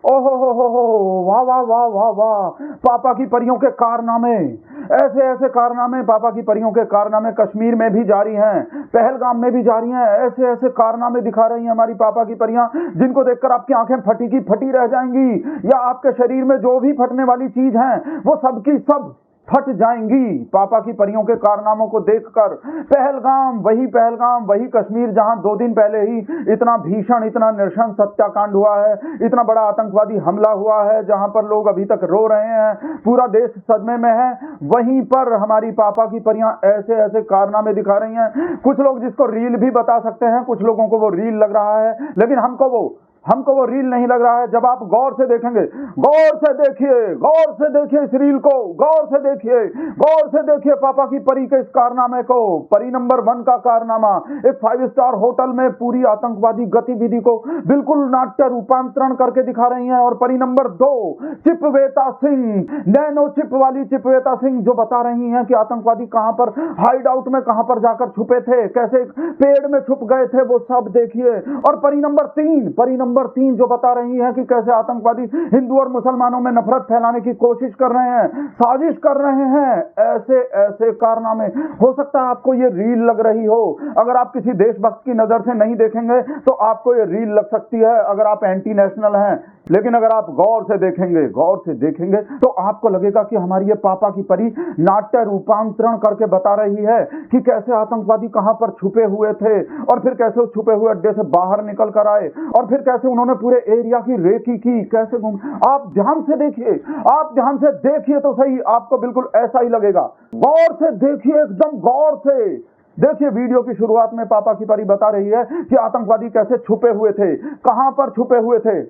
ओहो, वाह वाह वाह वाह वाह, पापा की परियों के कारनामे, ऐसे ऐसे कारनामे, पापा की परियों के कारनामे कश्मीर में भी जारी हैं, पहलगाम में भी जारी हैं। ऐसे ऐसे कारनामे दिखा रही हैं हमारी पापा की परियां, जिनको देखकर आपकी आंखें फटी की फटी रह जाएंगी, या आपके शरीर में जो भी फटने वाली चीज है वो सबकी सब फट जाएंगी पापा की परियों के कारनामों को देखकर। पहलगाम, वही कश्मीर जहां 2 दिन पहले ही इतना भीषण, इतना नृशंस हत्याकांड हुआ है, इतना बड़ा आतंकवादी हमला हुआ है, जहां पर लोग अभी तक रो रहे हैं, पूरा देश सदमे में है। वहीं पर हमारी पापा की परियां ऐसे ऐसे कारनामे दिखा रही हैं। कुछ लोग जिसको रील भी बता सकते हैं, कुछ लोगों को वो रील लग रहा है, लेकिन हमको वो रील नहीं लग रहा है। जब आप गौर से देखेंगे, गौर से देखिए इस रील को, गौर से देखिए पापा की परी के इस कारनामे को। परी नंबर 1 का कारनामा, एक 5 स्टार होटल में पूरी आतंकवादी गतिविधि को बिल्कुल नाट्य रूपांतरण करके दिखा रही हैं। और परी नंबर 2, चिपवेता सिंह, नैनो चिप वाली चिपवेता सिंह, जो बता रही हैं कि आतंकवादी कहां पर हाइड आउट में कहां पर जाकर छुपे थे, कैसे पेड़ में छुप गए थे, वो सब देखिए। और परी नंबर 3 जो बता रही है कि कैसे आतंकवादी हिंदू और मुसलमानों में नफरत फैलाने की कोशिश कर रहे हैं, साजिश कर रहे हैं। ऐसे ऐसे कारनामे, हो सकता है आपको ये रील लग रही हो। अगर आप किसी देशभक्त की नजर से नहीं देखेंगे तो आपको ये रील लग सकती है, अगर आप एंटी नेशनल हैं। लेकिन अगर आप गौर से देखेंगे तो आपको लगेगा कि हमारी ये पापा की परी नाट्य रूपांतरण करके बता रही है कि कैसे आतंकवादी कहां पर छुपे हुए थे, और फिर कैसे उस छुपे हुए अड्डे से बाहर निकल कर आए, और फिर कैसे उन्होंने पूरे एरिया की रेकी की, कैसे घूम। आप ध्यान से देखिए तो सही, आपको बिल्कुल ऐसा ही लगेगा। गौर से देखिए, एकदम गौर से देखिए। वीडियो की शुरुआत में पापा की परी बता रही है कि आतंकवादी कैसे छुपे हुए थे, कहां पर छुपे हुए थे,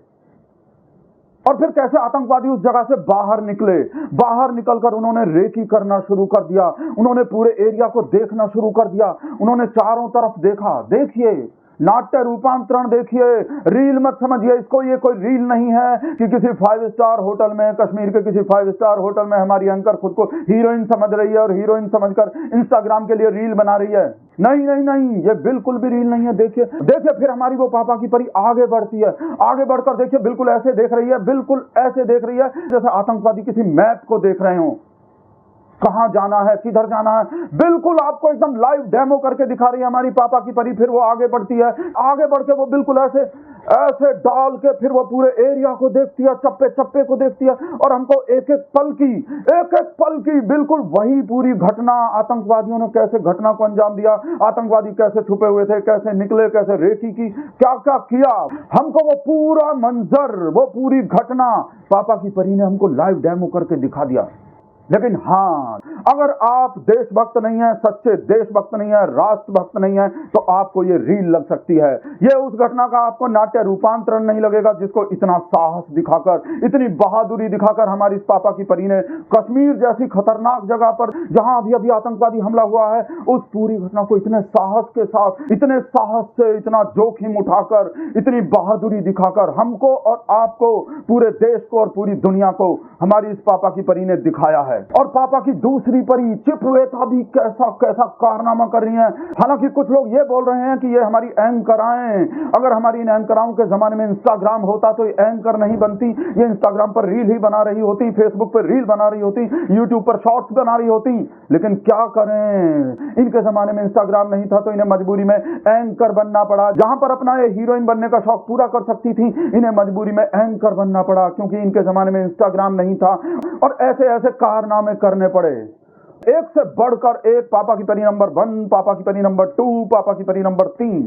और फिर कैसे आतंकवादी उस जगह से बाहर निकलकर उन्होंने रेकी करना शुरू कर दिया। उन्होंने पूरे एरिया को देखना शुरू कर दिया, उन्होंने चारों तरफ देखा। देखिए, नाट्य रूपांतरण देखिए, रील मत समझिए इसको। ये कोई रील नहीं है कि किसी 5 स्टार होटल में, कश्मीर के किसी 5 स्टार होटल में हमारी एंकर खुद को हीरोइन समझ रही है और हीरोइन समझकर इंस्टाग्राम के लिए रील बना रही है। नहीं, ये बिल्कुल भी रील नहीं है। देखिए फिर हमारी वो पापा की परी आगे बढ़ती है, आगे बढ़कर देखिए बिल्कुल ऐसे देख रही है, बिल्कुल ऐसे देख रही है जैसे आतंकवादी किसी मैप को देख रहे हो, कहां जाना है, किधर जाना है, बिल्कुल आपको एकदम लाइव डेमो करके दिखा रही है हमारी पापा की परी। फिर वो आगे बढ़ती है, आगे बढ़ के वो बिल्कुल ऐसे डाल के फिर वो पूरे एरिया को देखती है, चप्पे को देखती है, और हमको एक एक पल की बिल्कुल वही पूरी घटना, आतंकवादियों ने कैसे घटना को अंजाम दिया, आतंकवादी कैसे छुपे हुए थे, कैसे निकले, कैसे रेकी की, क्या क्या किया, हमको वो पूरा मंजर, वो पूरी घटना पापा की परी ने हमको लाइव डेमो करके दिखा दिया। लेकिन हाँ, अगर आप देशभक्त नहीं है, सच्चे देशभक्त नहीं है, राष्ट्रभक्त नहीं है, तो आपको ये रील लग सकती है। ये उस घटना का आपको नाट्य रूपांतरण नहीं लगेगा जिसको इतना साहस दिखाकर, इतनी बहादुरी दिखाकर हमारी इस पापा की परी ने कश्मीर जैसी खतरनाक जगह पर, जहां अभी आतंकवादी हमला हुआ है, उस पूरी घटना को इतने साहस के साथ, इतने साहस से, इतना जोखिम उठाकर, इतनी बहादुरी दिखाकर हमको और आपको, पूरे देश को और पूरी दुनिया को हमारी इस पापा की परी ने दिखाया है। और पापा की दूसरी परी चिपवेता भी कैसा कारनामा कर रही हैं। हालांकि कुछ लोग ये बोल रहे हैं कि ये हमारी एंकराएं, अगर हमारी इन एंकराओं के जमाने में इंस्टाग्राम होता तो ये एंकर नहीं बनती, ये इंस्टाग्राम पर रील ही बना रही होती, फेसबुक पर रील बना रही होती, यूट्यूब पर शॉर्ट्स बना रही होती। लेकिन क्या करें, इनके जमाने में इंस्टाग्राम नहीं था तो इन्हें मजबूरी में एंकर बनना पड़ा। जहां पर अपना ये हीरोइन बनने का शौक पूरा कर सकती थी, इन्हें मजबूरी में एंकर बनना पड़ा, क्योंकि इनके जमाने में इंस्टाग्राम नहीं था। और ऐसे ऐसे कारनामे करने पड़े, एक से बढ़कर एक। पापा की परी नंबर 1, पापा की परी नंबर 2, पापा की परी नंबर 3।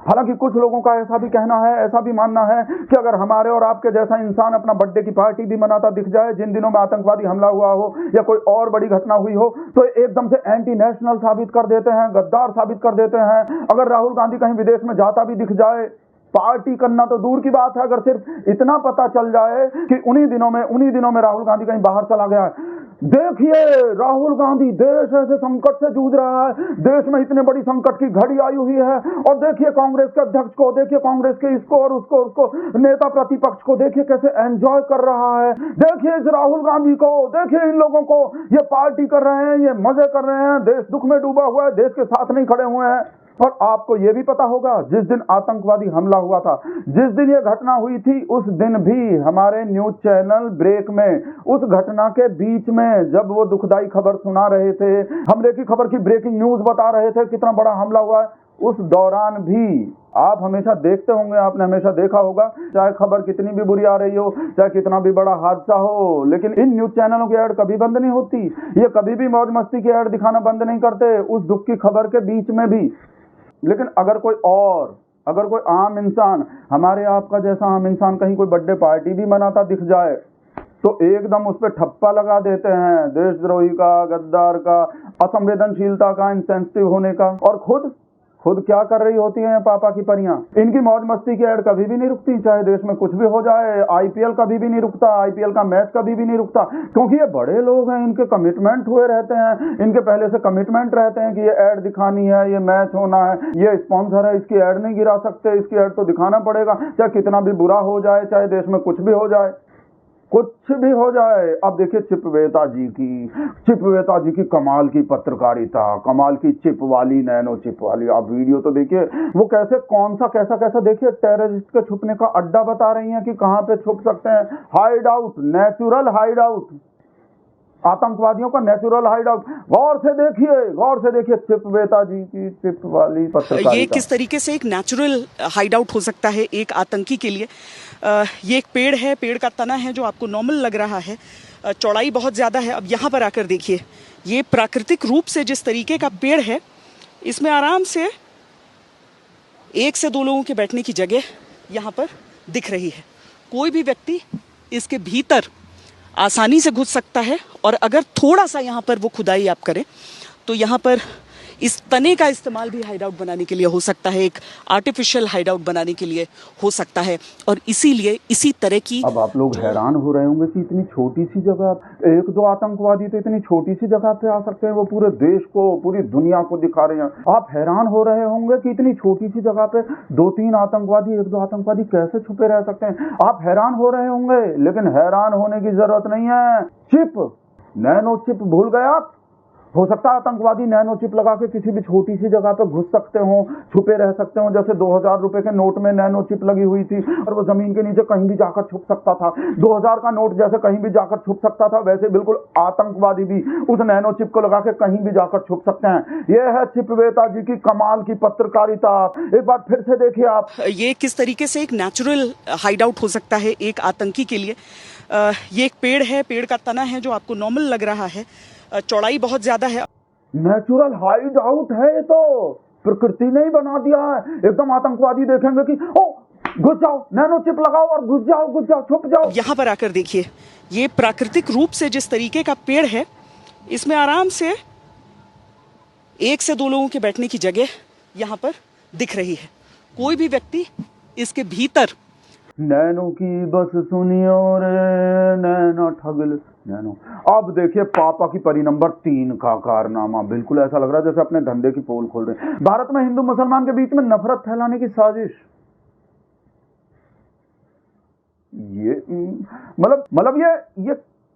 हालांकि कुछ लोगों का ऐसा भी कहना है, ऐसा भी मानना है कि अगर हमारे और आपके जैसा इंसान अपना बर्थडे की पार्टी भी मनाता दिख जाए जिन दिनों में आतंकवादी हमला हुआ हो या कोई और बड़ी घटना हुई हो, तो एकदम से एंटी नेशनल साबित कर देते हैं, गद्दार साबित कर देते हैं। अगर राहुल गांधी कहीं विदेश में जाता भी दिख जाए, पार्टी करना तो दूर की बात है, अगर सिर्फ इतना पता चल जाए कि उन्हीं दिनों में राहुल गांधी कहीं बाहर चला गया है, देखिए राहुल गांधी देश ऐसे संकट से जूझ रहा है, देश में इतने बड़ी संकट की घड़ी आई हुई है, और देखिए कांग्रेस के अध्यक्ष को, देखिए कांग्रेस के इसको और उसको नेता प्रतिपक्ष को देखिए कैसे एंजॉय कर रहा है, देखिए इस राहुल गांधी को, देखिए इन लोगों को, ये पार्टी कर रहे हैं, ये मजे कर रहे हैं, देश दुख में डूबा हुआ है, देश के साथ नहीं खड़े हुए हैं। और आपको ये भी पता होगा, जिस दिन आतंकवादी हमला हुआ था, जिस दिन ये घटना हुई थी, उस दिन भी हमारे न्यूज चैनल ब्रेक में, उस घटना के बीच में जब वो दुखदाई खबर सुना रहे थे, हमले की खबर की ब्रेकिंग न्यूज बता रहे थे, कितना बड़ा हमला हुआ है, उस दौरान भी आप हमेशा देखते होंगे, आपने हमेशा देखा होगा, चाहे खबर कितनी भी बुरी आ रही हो, चाहे कितना भी बड़ा हादसा हो, लेकिन इन न्यूज चैनलों की ऐड कभी बंद नहीं होती। ये कभी भी मौज मस्ती की ऐड दिखाना बंद नहीं करते उस दुख की खबर के बीच में भी। लेकिन अगर कोई आम इंसान, हमारे आपका जैसा आम इंसान कहीं कोई बर्थडे पार्टी भी मनाता दिख जाए तो एकदम उस पर ठप्पा लगा देते हैं, देशद्रोही का, गद्दार का, असंवेदनशीलता का, इनसेंसिटिव होने का। और खुद क्या कर रही होती हैं पापा की परियां। इनकी मौज मस्ती की ऐड कभी भी नहीं रुकती, चाहे देश में कुछ भी हो जाए। आईपीएल कभी भी नहीं रुकता, आईपीएल का मैच कभी भी नहीं रुकता, क्योंकि ये बड़े लोग हैं, इनके कमिटमेंट हुए रहते हैं, इनके पहले से कमिटमेंट रहते हैं कि ये ऐड दिखानी है, ये मैच होना है, ये स्पॉन्सर है, इसकी ऐड नहीं गिरा सकते, इसकी ऐड तो दिखाना पड़ेगा, चाहे कितना भी बुरा हो जाए, चाहे देश में कुछ भी हो जाए, कुछ भी हो जाए। अब देखिए चिपवेता जी की कमाल की पत्रकारिता, कमाल की चिप वाली, नैनो चिप वाली। आप वीडियो तो देखिए, वो कैसे कैसा देखिए टेररिस्ट के छुपने का अड्डा बता रही हैं कि कहां पे छुप सकते हैं। Hide out, natural hide out, आतंकवादियों का नेचुरल हाइड आउट। गौर से देखिए चिपवेता जी की चिप वाली पत्रकारिता। ये किस तरीके से एक नेचुरल हाइड आउट हो सकता है एक आतंकी के लिए। ये एक पेड़ है, पेड़ का तना है जो आपको नॉर्मल लग रहा है, चौड़ाई बहुत ज़्यादा है। अब यहाँ पर आकर देखिए, ये प्राकृतिक रूप से जिस तरीके का पेड़ है, इसमें आराम से 1 से 2 लोगों के बैठने की जगह यहाँ पर दिख रही है। कोई भी व्यक्ति इसके भीतर आसानी से घुस सकता है। और अगर थोड़ा सा यहाँ पर वो खुदाई आप करें तो यहाँ पर इस तने का इस्तेमाल भी हाइड आउट बनाने के लिए हो सकता है, एक आर्टिफिशियल हाइड आउट बनाने के लिए हो सकता है। और इसीलिए इसी तरह की, अब आप लोग हैरान हो रहे होंगे कि इतनी छोटी सी जगह, 1-2 आतंकवादी तो इतनी छोटी सी जगह पे आ सकते हैं, वो पूरे देश को, पूरी दुनिया को दिखा रहे हैं। आप हैरान हो रहे होंगे कि इतनी छोटी सी जगह पे 2-3 आतंकवादी, 1-2 आतंकवादी कैसे छुपे रह सकते हैं। आप हैरान हो रहे होंगे, लेकिन हैरान होने की जरूरत नहीं है। चिप, नैनो चिप भूल गए आप? हो सकता है आतंकवादी नैनो चिप लगा के किसी भी छोटी सी जगह पे घुस सकते हो, छुपे रह सकते हो। जैसे 2000 रुपए के नोट में नैनो चिप लगी हुई थी और वो जमीन के नीचे कहीं भी जाकर छुप सकता था। 2000 का नोट जैसे कहीं भी जाकर छुप सकता था, वैसे बिल्कुल आतंकवादी भी उस नैनो चिप को लगा के कहीं भी जाकर छुप सकते हैं। ये है चिपवेता जी की कमाल की पत्रकारिता। एक बार फिर से देखिए आप, ये किस तरीके से एक नेचुरल हाइड आउट हो सकता है एक आतंकी के लिए। ये एक पेड़ है, पेड़ का तना है जो आपको नॉर्मल लग रहा है, चौड़ाई बहुत ज्यादा है। नेचुरल हाइड आउट है, ये तो प्रकृति ने ही बना दिया है। एकदम आतंकवादी देखेंगे कि ओ घुस जाओ, नैनो चिप लगाओ और घुस जाओ, छुप जाओ। यहाँ पर आकर देखिए, ये प्राकृतिक रूप से जिस तरीके का पेड़ है, इसमें आराम से 1 से 2 लोगों के बैठने की जगह यहाँ पर दिख रही है। कोई भी व्यक्ति इसके भीतर, नैनो की बस सुनियो रे नैनो ठगल नैनो। अब देखिए पापा की परी नंबर 3 का कारनामा, बिल्कुल ऐसा लग रहा है जैसे अपने धंधे की पोल खोल रहे हैं। भारत में हिंदू मुसलमान के बीच में नफरत फैलाने की साजिश। ये मतलब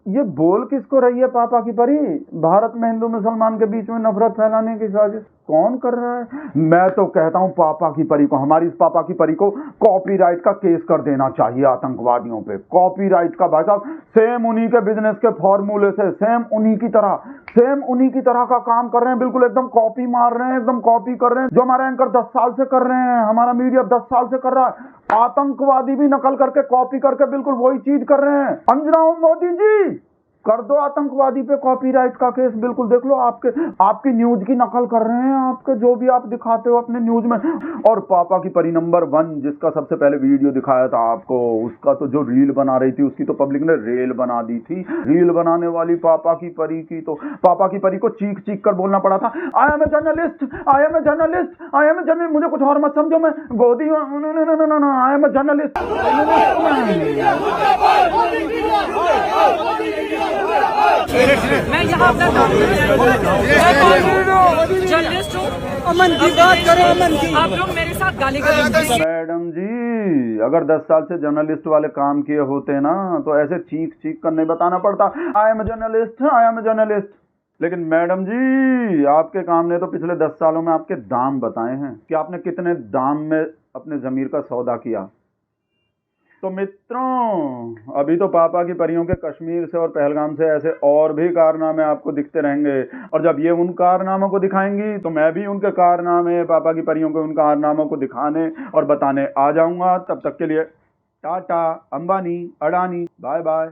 ये बोल किसको रही है पापा की परी? भारत में हिंदू मुसलमान के बीच में नफरत फैलाने की साजिश कौन कर रहा है? मैं तो कहता हूं पापा की परी को, हमारी इस पापा की परी को कॉपीराइट का केस कर देना चाहिए आतंकवादियों पे। कॉपीराइट का, भाई साहब, सेम उन्हीं के बिजनेस के फॉर्मूले से, सेम उन्हीं की तरह का काम कर रहे हैं, बिल्कुल एकदम कॉपी मार रहे हैं, एकदम कॉपी कर रहे हैं जो हमारा एंकर 10 साल से कर रहे हैं, हमारा मीडिया 10 साल से कर रहा है। आतंकवादी भी नकल करके, कॉपी करके बिल्कुल वही चीज कर रहे हैं। अंजना मोदी जी, कर दो आतंकवादी पे कॉपीराइट का केस। बिल्कुल देख लो, आपकी न्यूज की नकल कर रहे हैं, आपके जो भी आप दिखाते हो अपने न्यूज में। और पापा की परी नंबर 1, जिसका सबसे पहले वीडियो दिखाया था आपको, उसका तो जो रील बना रही थी उसकी तो पब्लिक ने रेल बना दी थी। रील बनाने वाली पापा की परी की तो पापा की परी को चीख कर बोलना पड़ा था, I am a journalist, I am a journalist, I am a journalist. मुझे कुछ और मत समझो, मैं गोदी, आई एम ए जर्नलिस्ट। मैं यहाँ अपना काम जर्नलिस्ट हूँ। अमन की बात करो, अमन की। आप लोग मेरे साथ गाली करेंगे। मैडम जी, अगर 10 साल से जर्नलिस्ट वाले काम किए होते ना तो ऐसे चीख कर नहीं बताना पड़ता, I am journalist, I M journalist. लेकिन मैडम जी, आपके काम ने तो पिछले 10 सालों में आपके दाम बताए हैं कि आपने कितने दाम में अपने ज़मीर का सौदा किया। तो मित्रों, अभी तो पापा की परियों के कश्मीर से और पहलगाम से ऐसे और भी कारनामे आपको दिखते रहेंगे, और जब ये उन कारनामों को दिखाएंगी तो मैं भी उनके कारनामे, पापा की परियों के उन कारनामों को दिखाने और बताने आ जाऊंगा। तब तक के लिए टाटा, अंबानी, अडानी, बाय बाय।